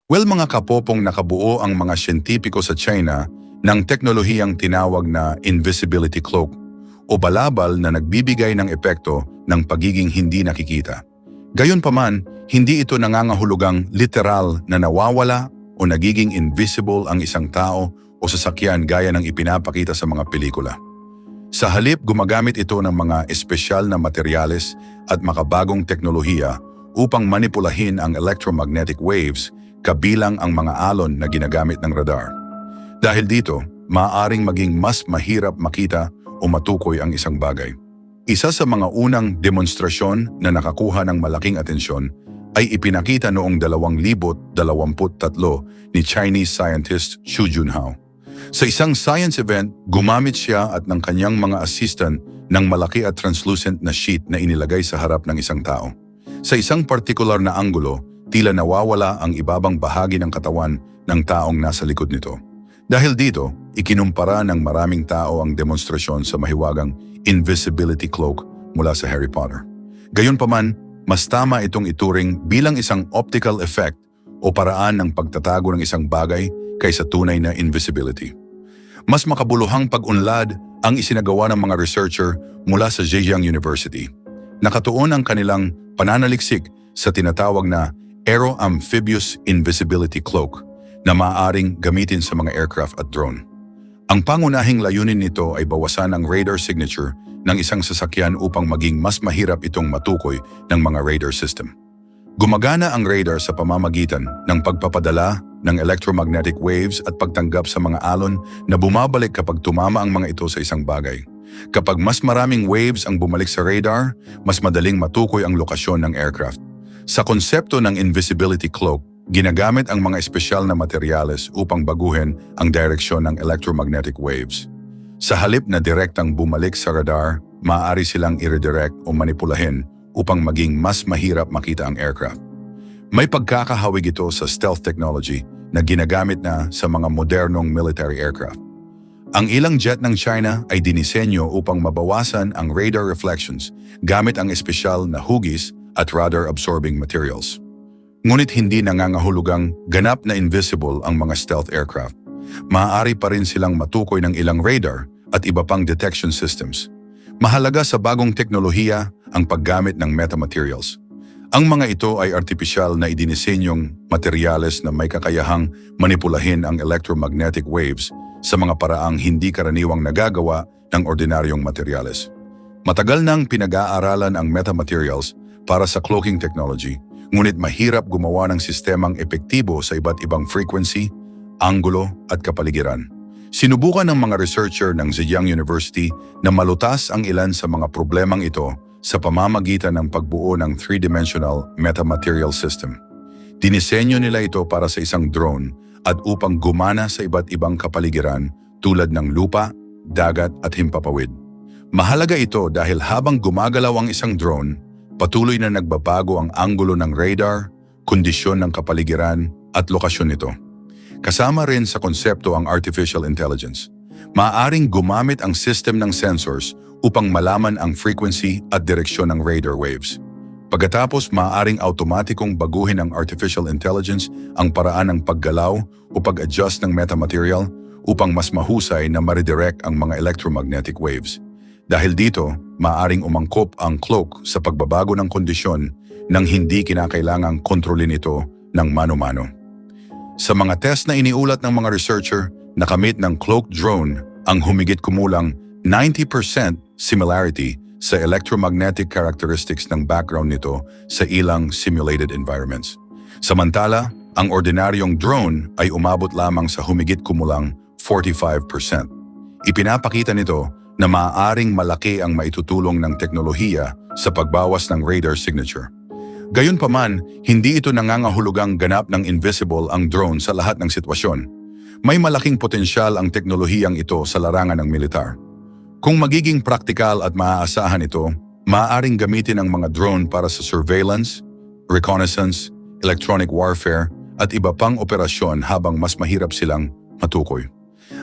Well, mga kapopong, nakabuo ang mga siyentipiko sa China ng teknolohiyang tinawag na invisibility cloak o balabal na nagbibigay ng epekto ng pagiging hindi nakikita. Gayunpaman, hindi ito nangangahulugang literal na nawawala o nagiging invisible ang isang tao o sasakyan gaya ng ipinapakita sa mga pelikula. Sa halip, gumagamit ito ng mga espesyal na materyales at makabagong teknolohiya upang manipulahin ang electromagnetic waves kabilang ang mga alon na ginagamit ng radar. Dahil dito, maaaring maging mas mahirap makita o matukoy ang isang bagay. Isa sa mga unang demonstrasyon na nakakuha ng malaking atensyon ay ipinakita noong 2023 ni Chinese scientist Xu Junhao. Sa isang science event, gumamit siya at ng kanyang mga assistant ng malaki at translucent na sheet na inilagay sa harap ng isang tao. Sa isang partikular na anggulo, tila nawawala ang ibabang bahagi ng katawan ng taong nasa likod nito. Dahil dito, ikinumpara ng maraming tao ang demonstrasyon sa mahiwagang invisibility cloak mula sa Harry Potter. Gayunpaman, mas tama itong ituring bilang isang optical effect o paraan ng pagtatago ng isang bagay kaysa tunay na invisibility. Mas makabuluhang pag-unlad ang isinagawa ng mga researcher mula sa Zhejiang University. Nakatuon ang kanilang pananaliksik sa tinatawag na Aero-Amphibious Invisibility Cloak na maaaring gamitin sa mga aircraft at drone. Ang pangunahing layunin nito ay bawasan ang radar signature ng isang sasakyan upang maging mas mahirap itong matukoy ng mga radar system. Gumagana ang radar sa pamamagitan ng pagpapadala ng electromagnetic waves at pagtanggap sa mga alon na bumabalik kapag tumama ang mga ito sa isang bagay. Kapag mas maraming waves ang bumalik sa radar, mas madaling matukoy ang lokasyon ng aircraft. Sa konsepto ng invisibility cloak, ginagamit ang mga espesyal na materyales upang baguhin ang direksyon ng electromagnetic waves. Sa halip na direktang bumalik sa radar, maaari silang i-redirect o manipulahin upang maging mas mahirap makita ang aircraft. May pagkakahawig ito sa stealth technology na ginagamit na sa mga modernong military aircraft. Ang ilang jet ng China ay dinisenyo upang mabawasan ang radar reflections gamit ang espesyal na hugis at radar-absorbing materials. Ngunit hindi nangangahulugang ganap na invisible ang mga stealth aircraft. Maaari pa rin silang matukoy ng ilang radar at iba pang detection systems. Mahalaga sa bagong teknolohiya ang paggamit ng metamaterials. Ang mga ito ay artipisyal na idinisenyong materyales na may kakayahang manipulahin ang electromagnetic waves sa mga paraang hindi karaniwang nagagawa ng ordinaryong materyales. Matagal nang pinag-aaralan ang metamaterials para sa cloaking technology, ngunit mahirap gumawa ng sistemang epektibo sa iba't ibang frequency, anggulo at kapaligiran. Sinubukan ng mga researcher ng Zhejiang University na malutas ang ilan sa mga problemang ito sa pamamagitan ng pagbuo ng three-dimensional metamaterial system. Dinisenyo nila ito para sa isang drone at upang gumana sa iba't ibang kapaligiran tulad ng lupa, dagat at himpapawid. Mahalaga ito dahil habang gumagalaw ang isang drone, patuloy na nagbabago ang anggulo ng radar, kondisyon ng kapaligiran at lokasyon nito. Kasama rin sa konsepto ang artificial intelligence. Maaaring gumamit ang system ng sensors upang malaman ang frequency at direksyon ng radar waves. Pagkatapos, maaaring automatikong baguhin ng artificial intelligence ang paraan ng paggalaw o pag-adjust ng metamaterial upang mas mahusay na ma-redirect ang mga electromagnetic waves. Dahil dito, maaaring umangkop ang cloak sa pagbabago ng kondisyon nang hindi kinakailangang kontrolin ito ng mano-mano. Sa mga test na iniulat ng mga researcher, nakamit ng cloak drone ang humigit kumulang 90% similarity sa electromagnetic characteristics ng background nito sa ilang simulated environments. Samantala, ang ordinaryong drone ay umabot lamang sa humigit kumulang 45%. Ipinapakita nito na maaaring malaki ang maitutulong ng teknolohiya sa pagbawas ng radar signature. Gayunpaman, hindi ito nangangahulugang ganap ng invisible ang drone sa lahat ng sitwasyon. May malaking potensyal ang teknolohiyang ito sa larangan ng militar. Kung magiging praktikal at maaasahan ito, maaaring gamitin ang mga drone para sa surveillance, reconnaissance, electronic warfare at iba pang operasyon habang mas mahirap silang matukoy.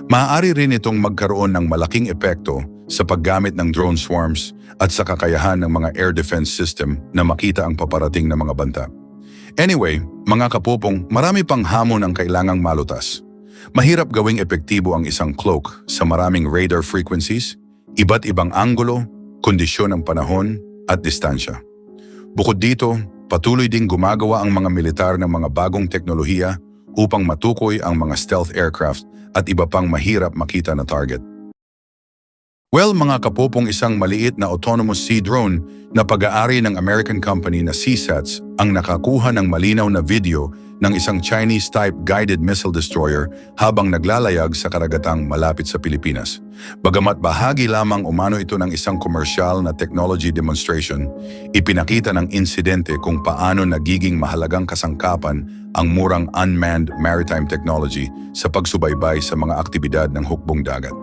Maaari rin itong magkaroon ng malaking epekto sa paggamit ng drone swarms at sa kakayahan ng mga air defense system na makita ang paparating na mga banta. Anyway, mga kapupong, marami pang hamon ang kailangang malutas. Mahirap gawing epektibo ang isang cloak sa maraming radar frequencies, iba't ibang anggulo, kondisyon ng panahon at distansya. Bukod dito, patuloy ding gumagawa ang mga militar ng mga bagong teknolohiya upang matukoy ang mga stealth aircraft at iba pang mahirap makita na target. Well, mga kapopong, isang maliit na autonomous sea drone na pag-aari ng American company na CSATS ang nakakuha ng malinaw na video ng isang Chinese-type guided missile destroyer habang naglalayag sa karagatang malapit sa Pilipinas. Bagamat bahagi lamang umano ito ng isang komersyal na technology demonstration, ipinakita ng insidente kung paano nagiging mahalagang kasangkapan ang murang unmanned maritime technology sa pagsubaybay sa mga aktibidad ng hukbong dagat.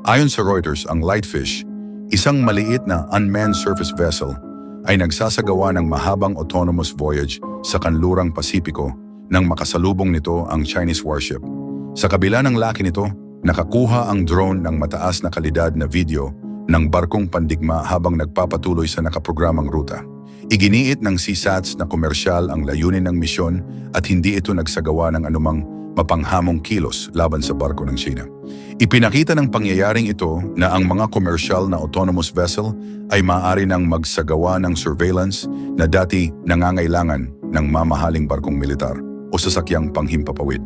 Ayon sa Reuters, ang Lightfish, isang maliit na unmanned surface vessel, ay nagsasagawa ng mahabang autonomous voyage sa kanlurang Pasipiko nang makasalubong nito ang Chinese warship. Sa kabila ng laki nito, nakakuha ang drone ng mataas na kalidad na video ng barkong pandigma habang nagpapatuloy sa nakaprogramang ruta. Iginiit ng CSATS na komersyal ang layunin ng misyon at hindi ito nagsagawa ng anumang mapanghamong kilos laban sa barko ng China. Ipinakita ng pangyayaring ito na ang mga komersyal na autonomous vessel ay maaari nang magsagawa ng surveillance na dati nangangailangan ng mamahaling barkong militar o sasakyang panghimpapawid.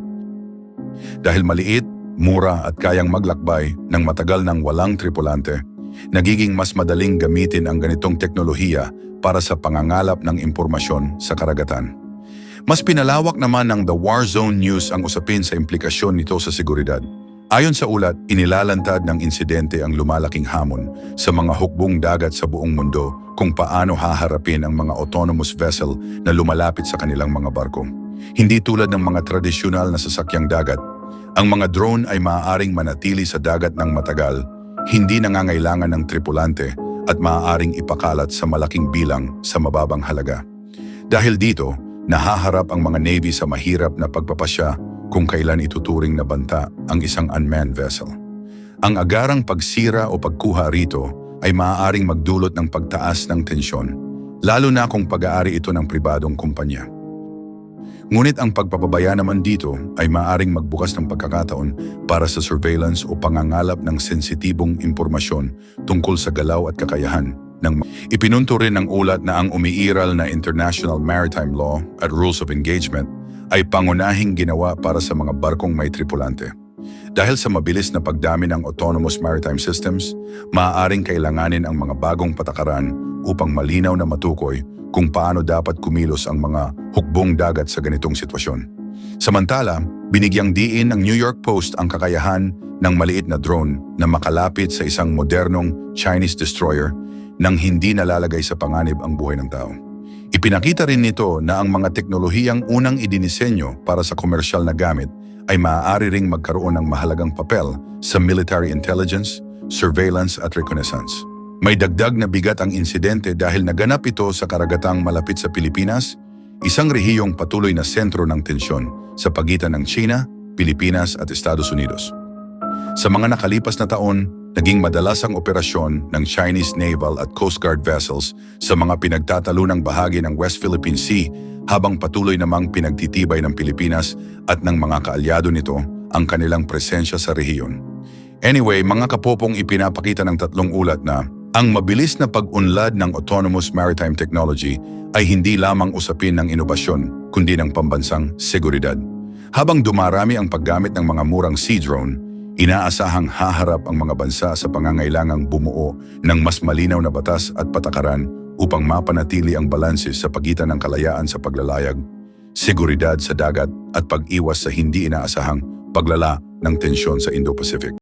Dahil maliit, mura at kayang maglakbay ng matagal ng walang tripulante, nagiging mas madaling gamitin ang ganitong teknolohiya para sa pangangalap ng impormasyon sa karagatan. Mas pinalawak naman ng The Warzone News ang usapin sa implikasyon nito sa seguridad. Ayon sa ulat, inilalantad ng insidente ang lumalaking hamon sa mga hukbong dagat sa buong mundo kung paano haharapin ang mga autonomous vessel na lumalapit sa kanilang mga barko. Hindi tulad ng mga tradisyonal na sasakyang dagat, ang mga drone ay maaaring manatili sa dagat ng matagal, hindi nangangailangan ng tripulante at maaaring ipakalat sa malaking bilang sa mababang halaga. Dahil dito, nahaharap ang mga Navy sa mahirap na pagpapasya kung kailan ituturing na banta ang isang unmanned vessel. Ang agarang pagsira o pagkuha rito ay maaaring magdulot ng pagtaas ng tensyon, lalo na kung pag-aari ito ng pribadong kumpanya. Ngunit ang pagpapabaya naman dito ay maaaring magbukas ng pagkakataon para sa surveillance o pangangalap ng sensitibong impormasyon tungkol sa galaw at kakayahan ng ipinunto rin ng ulat na ang umiiral na International Maritime Law at Rules of Engagement ay pangunahing ginawa para sa mga barkong may tripulante. Dahil sa mabilis na pagdami ng autonomous maritime systems, maaaring kailanganin ang mga bagong patakaran upang malinaw na matukoy kung paano dapat kumilos ang mga hukbong dagat sa ganitong sitwasyon. Samantala, binigyang diin ng New York Post ang kakayahan ng maliit na drone na makalapit sa isang modernong Chinese destroyer nang hindi nalalagay sa panganib ang buhay ng tao. Ipinakita rin nito na ang mga teknolohiyang unang idinisenyo para sa komersyal na gamit ay maaari ring magkaroon ng mahalagang papel sa military intelligence, surveillance at reconnaissance. May dagdag na bigat ang insidente dahil naganap ito sa karagatang malapit sa Pilipinas, isang rehiyong patuloy na sentro ng tensyon sa pagitan ng China, Pilipinas at Estados Unidos. Sa mga nakalipas na taon, naging madalas ang operasyon ng Chinese Naval at Coast Guard vessels sa mga pinagtatalunang bahagi ng West Philippine Sea habang patuloy namang pinagtitibay ng Pilipinas at ng mga kaalyado nito ang kanilang presensya sa rehiyon. Anyway, mga kapopong, ipinapakita ng tatlong ulat na ang mabilis na pag-unlad ng autonomous maritime technology ay hindi lamang usapin ng inobasyon kundi ng pambansang seguridad. Habang dumarami ang paggamit ng mga murang sea drone, inaasahang haharap ang mga bansa sa pangangailangang bumuo ng mas malinaw na batas at patakaran upang mapanatili ang balanse sa pagitan ng kalayaan sa paglalayag, seguridad sa dagat at pag-iwas sa hindi inaasahang paglala ng tensyon sa Indo-Pacific.